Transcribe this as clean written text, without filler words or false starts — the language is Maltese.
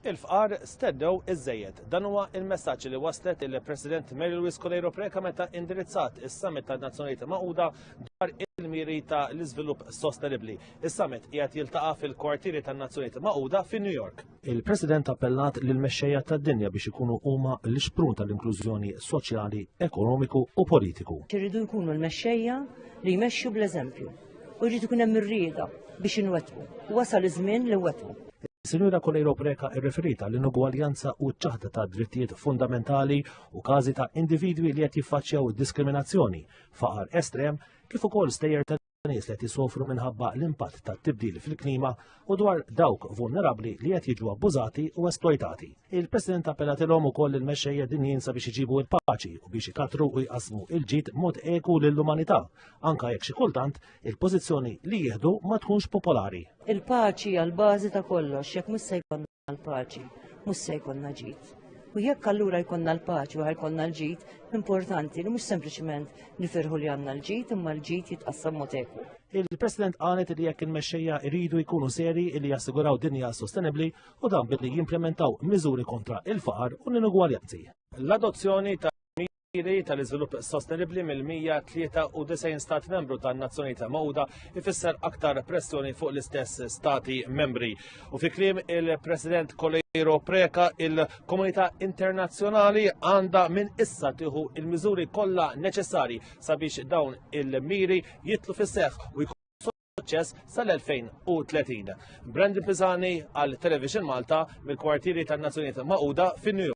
Il-fqar steddew iż-żejjed. Dan huwa il-messaġġ li waslet il-President Mary Louise Colero Preca meta indirizzat is-Summit tan-Nazzjonijiet Magħquda dwar il-miri ta' l-iżvilupp sostenibbli. Is-summit qiegħed jiltaqa' fil-kwartieri tan-Nazzjonijiet Magħquda fi New York. Il-President appellat lil mexxejja tad-dinja biex ikunu huma l-ixprun tal-inklużjoni soċjali, ekonomiku u politiku. Irridu jkunu l-mexxejja li jmexxu bl-eżempju. U jrid ikun hemm ir-rieda biex inwettqu. Wasal iż-żmien li wettqu. Sinjura Colero Preca irreferita l-inugwaljanza u ċ-ċaħda ta' drittijiet fundamentali u każi ta' individwi li qed jiffaċċjaw diskriminazzjoni, faqar estrem kif ukoll stejjer ta' nies li qed jisofru minħabba l-impatt tat-tibdil fil-klima u dwar dawk vulnerabbli li qed jiġu abbużati u esploitati. Il-President appellatilhom ukoll il-mexxejja dinjin sabiex iġibu l-paċi u biex ikatru u jqasmu il-ġid mod eku lill-umanità, anke jekk xi kultant il-pożizzjoni li jieħdu ma tkunx popolari. Il-paċi għal bażi ta' kollox, jekk mhux se jkollna l-paċi, mhux se jkollna ġid. U jekk allura jkollna l-paċi u ħajkollna l-ġid, importanti li mhux sempliċement nifirħu li għandna l-ġid imma l-ġid jitqassam mod eku. Il-President qalet li jekk il-mexxejja jridu jkunu seri li jassiguraw dinja sostenibbli u dan billi jimplementaw miżuri kontra il-faqar u l-inugwaljanzi. L-adozzjoni tal-iżvilupp sostenibbli mill-193 stat membru tan-Nazzjonijiet Magħquda ifisser aktar pressjoni fuq l-istess stati membri. U fi kliem il-President Colero Preca il-komunità internazzjonali għandha minn issa tieħu il-miżuri kollha neċessarji sabiex dawn il-miri jitlu fis-seħħ u jkunu suċċess sal-2030. Brandon Pisani għal Television Malta mill-kwartieri tan-Nazzjonijiet Magħquda fin-New York.